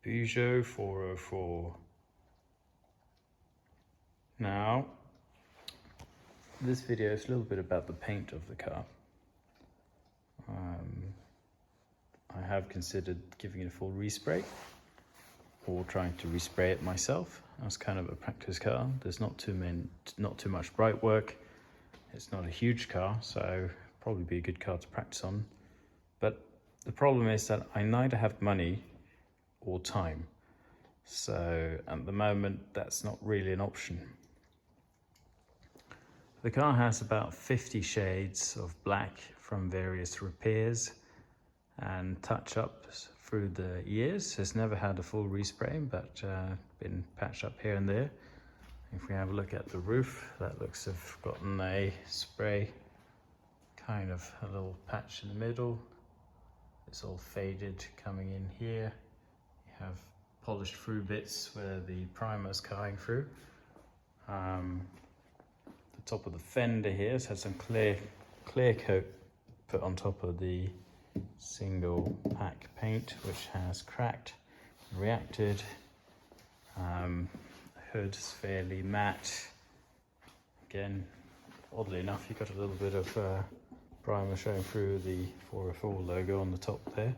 Peugeot 404. Now, this video is a little bit about the paint of the car. I have considered giving it a full respray or trying to respray it myself as kind of a practice car. There's not too much bright work. It's not a huge car, so probably be a good car to practice on. But the problem is that I neither have money or time. So at the moment, that's not really an option. The car has about 50 shades of black from various repairs and touch-ups through the years. It's never had a full respray, but been patched up here and there. If we have a look at the roof, that looks to have gotten a spray, kind of a little patch in the middle. It's all faded coming in here. You have polished through bits where the primer's coming through. The top of the fender here has had some clear coat put on top of the single pack paint, which has cracked, reacted. Hood is fairly matte. Again, oddly enough, you've got a little bit of primer showing through the 404 logo on the top there.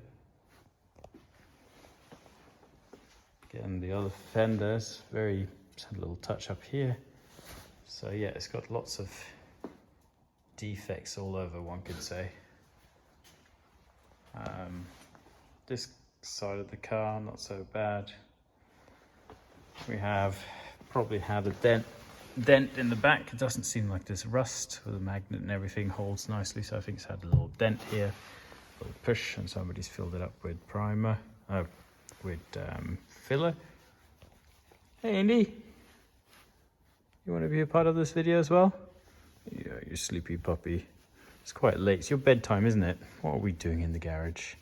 Again, the other fenders, just had a little touch up here. So yeah, it's got lots of defects all over, one could say. This side of the car, not so bad. We have probably had a dent in the back. It doesn't seem like there's rust, with the magnet and everything holds nicely, so I think it's had a little dent here, a little push, and somebody's filled it up with primer, with filler. Hey Indy, you want to be a part of this video as well? Yeah, you sleepy puppy. It's quite late. It's your bedtime, isn't it? What are we doing in the garage?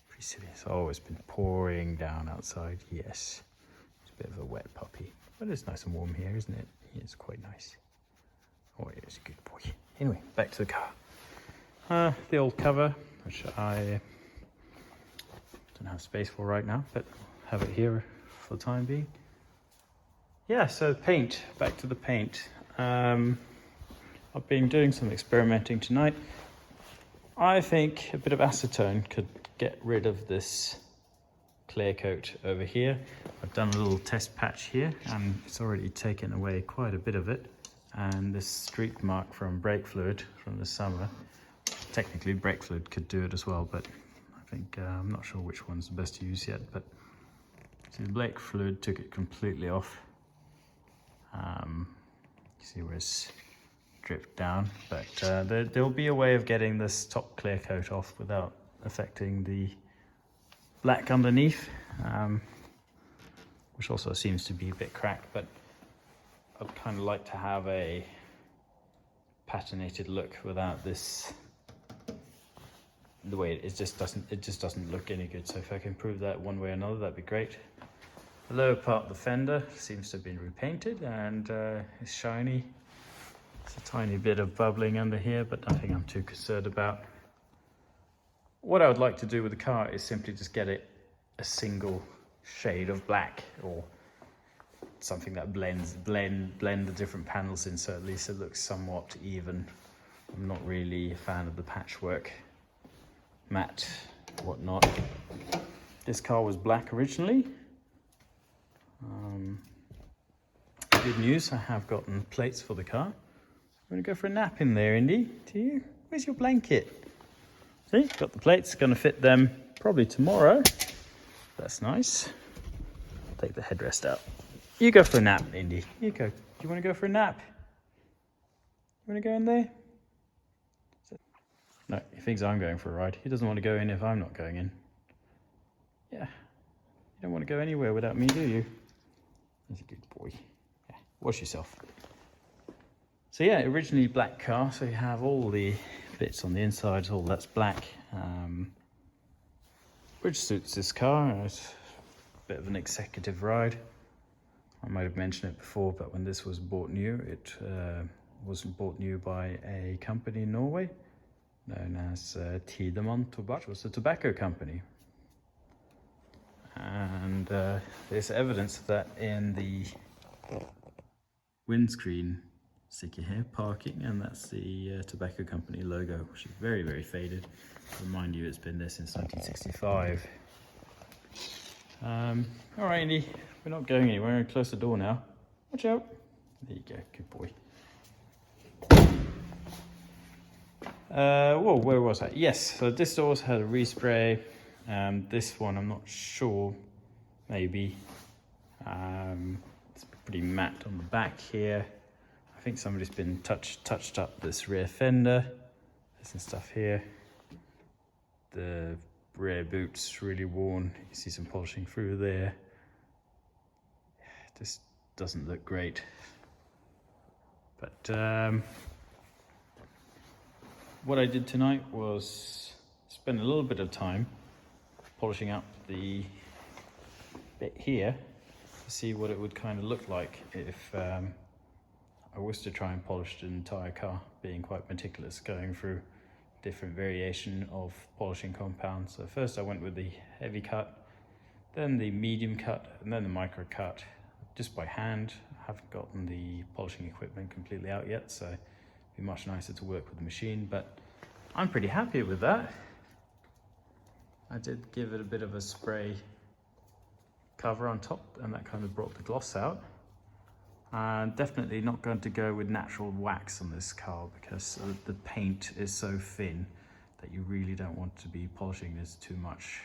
Pretty silly. It's always been pouring down outside. Yes. It's a bit of a wet puppy. But it's nice and warm here, isn't it? It's quite nice. Oh, it's a good boy. Anyway, back to the car. The old cover, which I don't have space for right now, but have it here for the time being. Yeah, so paint. Back to the paint. I've been doing some experimenting tonight. I think a bit of acetone could get rid of this clear coat over here. I've done a little test patch here and it's already taken away quite a bit of it. And this streak mark from brake fluid from the summer, technically brake fluid could do it as well, but I think I'm not sure which one's the best to use yet. But see, the brake fluid took it completely off. You see where it's dripped down, but there'll be a way of getting this top clear coat off without affecting the black underneath, which also seems to be a bit cracked, but I'd kind of like to have a patinated look without this, the way it just doesn't look any good. So if I can improve that one way or another, that'd be great. The lower part of the fender seems to have been repainted and it's shiny. It's a tiny bit of bubbling under here, but nothing I'm too concerned about. What I would like to do with the car is simply just get it a single shade of black, or something that blend the different panels in, so at least it looks somewhat even. I'm not really a fan of the patchwork, matte, whatnot. This car was black originally. Good news, I have gotten plates for the car. I'm gonna go for a nap in there, Indy. Do you? Where's your blanket? See, got the plates, gonna fit them probably tomorrow. That's nice. Take the headrest out. You go for a nap, Indy. You go. Do you wanna go for a nap? You wanna go in there? No, he thinks I'm going for a ride. He doesn't want to go in if I'm not going in. Yeah. You don't want to go anywhere without me, do you? He's a good boy. Yeah. Wash yourself. So yeah, originally black car, so you have all the bits on the inside, all that's black, which suits this car. It's a bit of an executive ride. I might have mentioned it before, but when this was bought new, it wasn't bought new by a company in Norway known as Tidemann Tobakk, which was a tobacco company. and there's evidence of that in the windscreen sticker here, parking, and that's the tobacco company logo, which is very, very faded. Remind you, it's been there since 1965. All right, Andy, we're not going anywhere. We're going to close the door now. Watch out. There you go, good boy. Whoa, where was I? Yes, so this door's had a respray. This one, I'm not sure, maybe. It's pretty matte on the back here. I think somebody's been touched up this rear fender. There's some stuff here. The rear boot's really worn. You can see some polishing through there. This doesn't look great. But what I did tonight was spend a little bit of time polishing up the bit here to see what it would kind of look like if I was to try and polish the entire car, being quite meticulous, going through different variation of polishing compounds. So first I went with the heavy cut, then the medium cut, and then the micro cut, just by hand. I haven't gotten the polishing equipment completely out yet, so it'd be much nicer to work with the machine, but I'm pretty happy with that. I did give it a bit of a spray cover on top, and that kind of brought the gloss out. And definitely not going to go with natural wax on this car, because the paint is so thin that you really don't want to be polishing this too much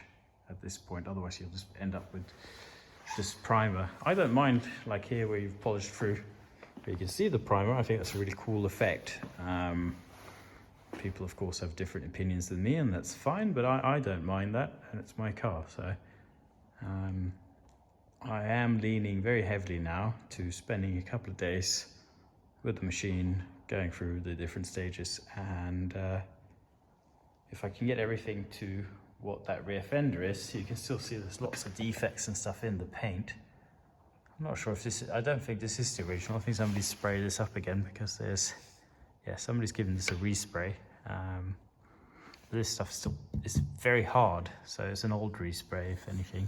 at this point. Otherwise you'll just end up with this primer. I don't mind, like here where you've polished through, but you can see the primer. I think that's a really cool effect. People of course have different opinions than me, and that's fine, but I don't mind that, and it's my car. So I am leaning very heavily now to spending a couple of days with the machine, going through the different stages, and if I can get everything to what that rear fender is, you can still see there's lots of defects and stuff in the paint. I'm not sure if this is, I don't think this is the original. I think somebody's sprayed this up again, because there's, yeah, somebody's given this a respray. This stuff still is very hard, so it's an old respray if anything.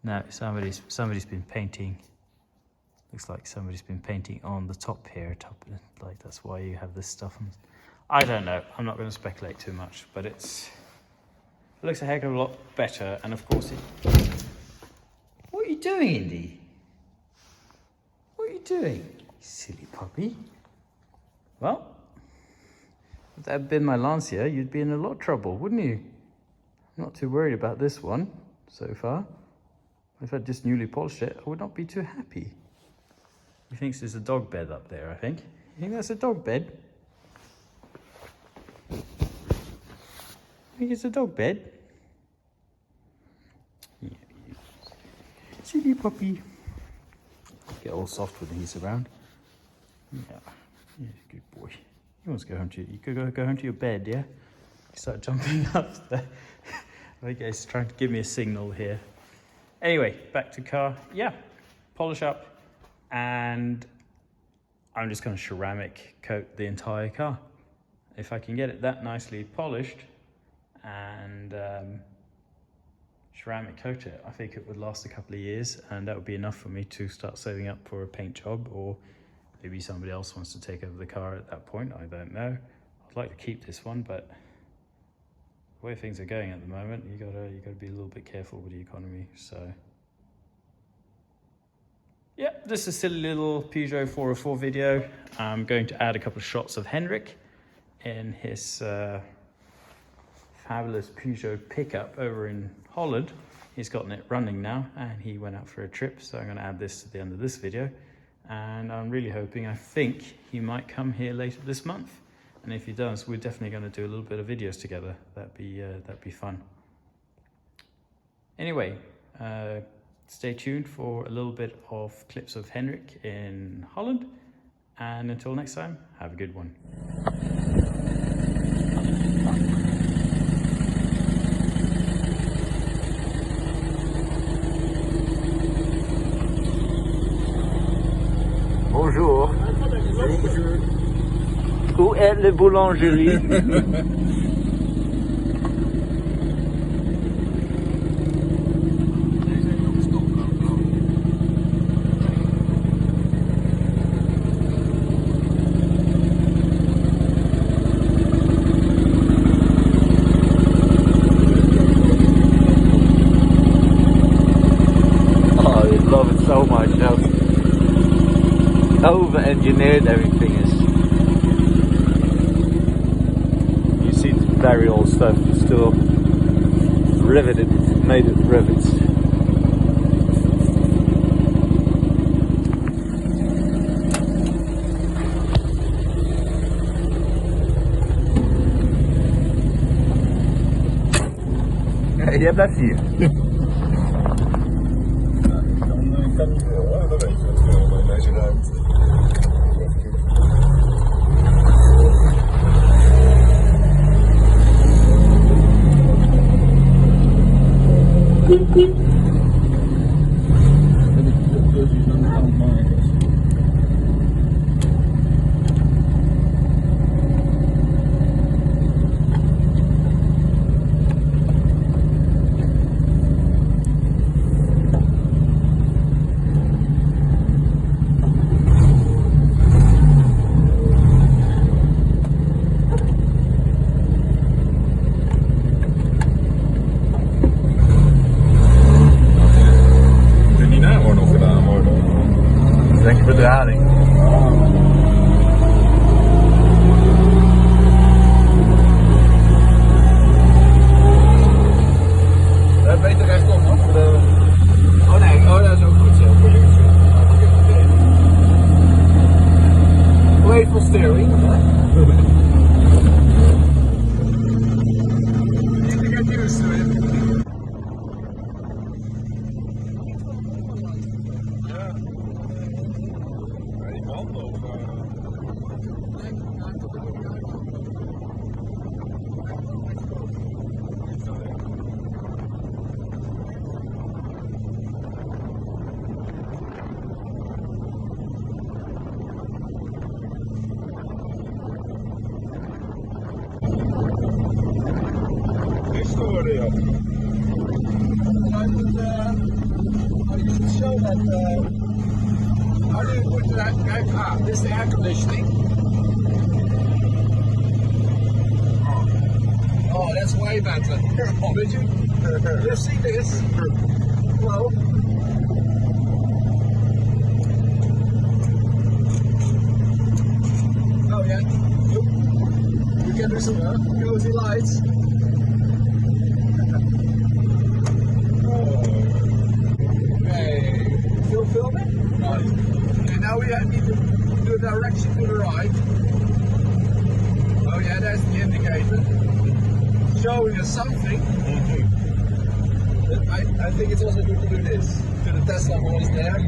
No, somebody's been painting. Looks like somebody's been painting on the top here, like that's why you have this stuff on. I don't know. I'm not going to speculate too much, but it looks a heck of a lot better. And of course, what are you doing, Indy? What are you doing, you silly puppy? Well, if that had been my Lancia, you'd be in a lot of trouble, wouldn't you? I'm not too worried about this one so far. If I'd just newly polished it, I would not be too happy. He thinks there's a dog bed up there, I think. You think that's a dog bed? I think it's a dog bed. Yeah, silly puppy. Get all soft when he's around. Yeah, good boy. He wants to go home to you. You could go home to your bed, yeah? He started jumping up there. I think he's trying to give me a signal here. Anyway, back to car. Yeah, polish up, and I'm just going to ceramic coat the entire car. If I can get it that nicely polished and ceramic coat it, I think it would last a couple of years, and that would be enough for me to start saving up for a paint job, or maybe somebody else wants to take over the car at that point. I don't know. I'd like to keep this one, but the way things are going at the moment, you gotta be a little bit careful with the economy. So yeah, this is a silly little Peugeot 404 video. I'm going to add a couple of shots of Hendrik in his fabulous Peugeot pickup over in Holland. He's gotten it running now, and he went out for a trip, so I'm going to add this to the end of this video. And I'm really hoping, I think he might come here later this month. And if he does, we're definitely going to do a little bit of videos together. That'd be fun. Anyway, stay tuned for a little bit of clips of Henrik in Holland. And until next time, have a good one. Bonjour. Où est la boulangerie? it, everything is. You see, it's very old stuff, still riveted, made of rivets. Jij blijft hier. Kan niet veel, hè? Dat weet je natuurlijk in deze ruimte. Bedrading. Beter rechtop, hoor. Oh nee, oh dat is ook goed zo. Voor links. Playful steering. You get used to it. How do you put that? This is the air conditioning. Oh, that's way better. Did you see this? Well, oh yeah. You can do some cozy lights. Still filming? Right. Okay, now we need to do a direction to the right. Oh yeah, that's the indicator. Showing us something. I think it's also good to do this. To the Tesla voice there.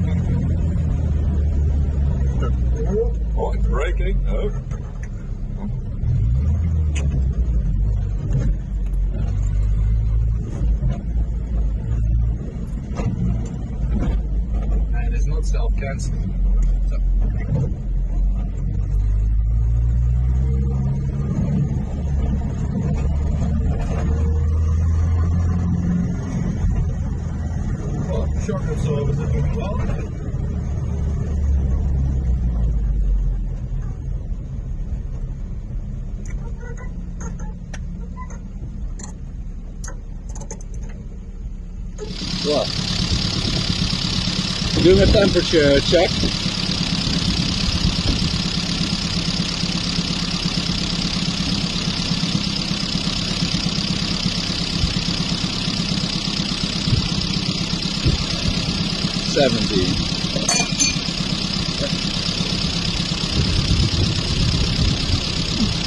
Oh, it's braking. Oh. Not self-canceling. So. Well, shock absorbers are doing well. What? Doing a temperature check.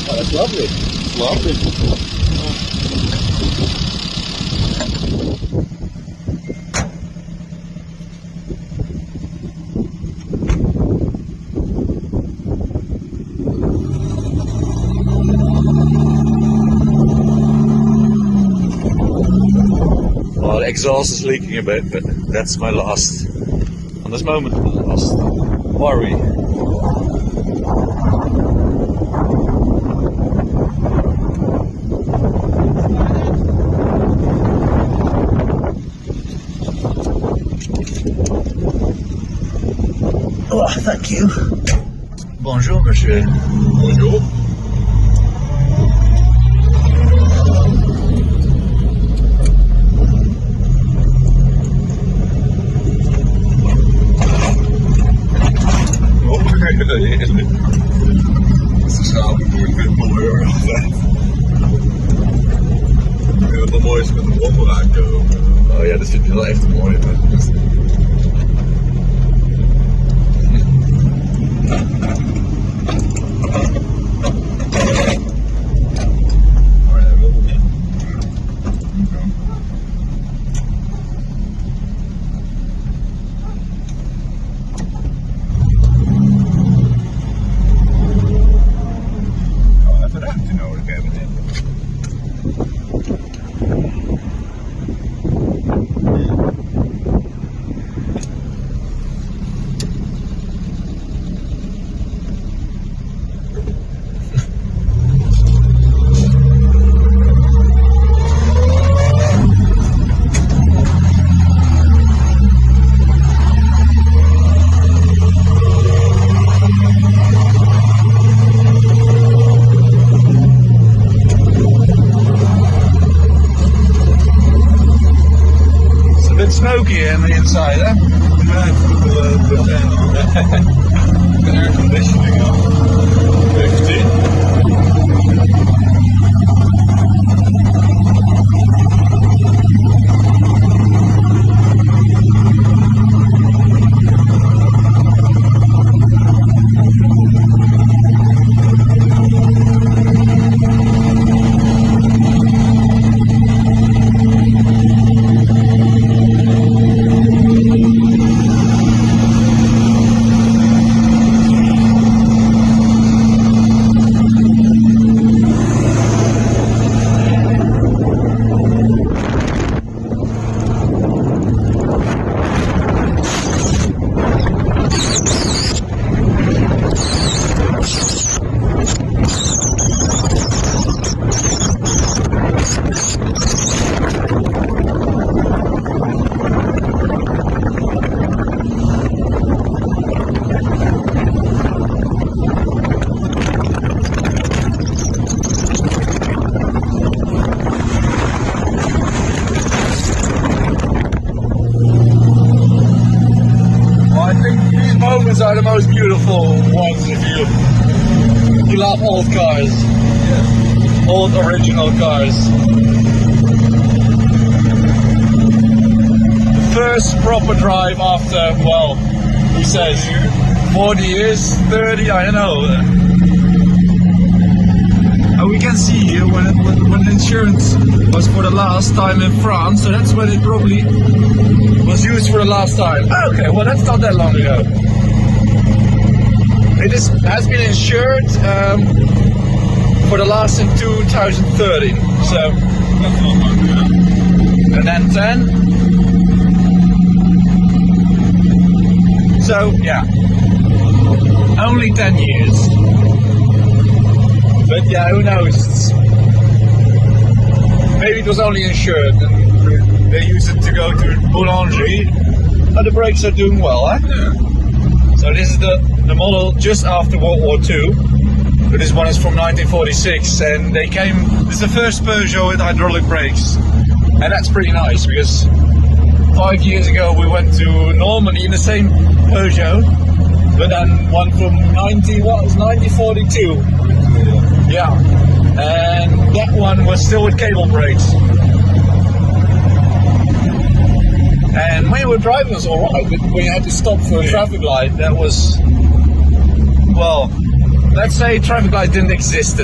Oh, that's lovely. It's lovely. Well, the exhaust is leaking a bit, but that's my last, on this moment, last worry. Oh, thank you. Bonjour, monsieur. Bonjour. dat vind ik wel echt mooi. Even ruimte nodig hebben, denk ik. Smoky in the inside, eh? The air conditioning on 15. Moments are the most beautiful ones if you love old cars. Yeah. Old original cars. The first proper drive after, well, who says 40 years, 30, I don't know. We can see here when the insurance was for the last time in France, so that's when it probably was used for the last time. Okay, well that's not that long ago. It has been insured for the last in 2013, so that's not long ago. And then 10. So yeah, only 10 years. But yeah, who knows? Maybe it was only insured and they used it to go to Boulangerie. But the brakes are doing well, eh? Yeah. So this is the model just after World War II. But this one is from 1946 and they came, this is the first Peugeot with hydraulic brakes. And that's pretty nice because 5 years ago we went to Normandy in the same Peugeot. But then one from 1942. Yeah, and that one was still with cable brakes. And when you were driving it was alright, but when you had to stop for a traffic light, that was, well, let's say traffic lights didn't exist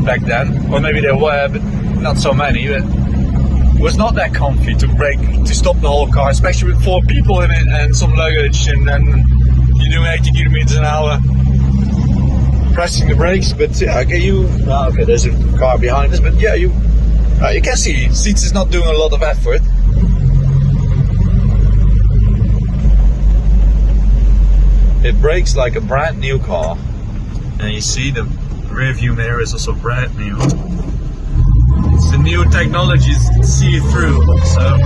back then, or maybe there were, but not so many. But it was not that comfy to brake, to stop the whole car, especially with 4 people in it and some luggage, and then you're doing 80 kilometers an hour. Pressing the brakes, but okay, okay, there's a car behind us, but yeah, you can see seats is not doing a lot of effort. It brakes like a brand new car, and you see the rear view mirror is also brand new. It's the new technology, see it through, so.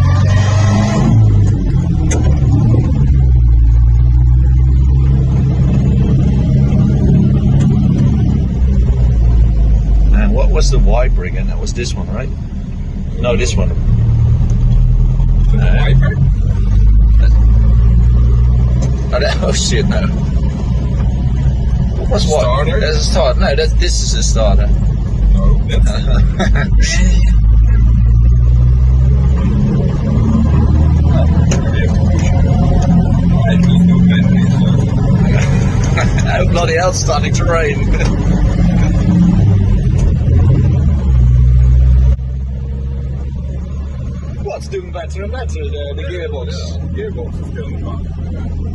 What was the wiper again? That was this one, right? No, this one. The wiper? Oh shit, no. What was what? Starter? That's a starter. No, this is a starter. No, that's Oh, bloody hell, it's starting to rain. What's doing better and better, the gearbox? Gearbox is getting up.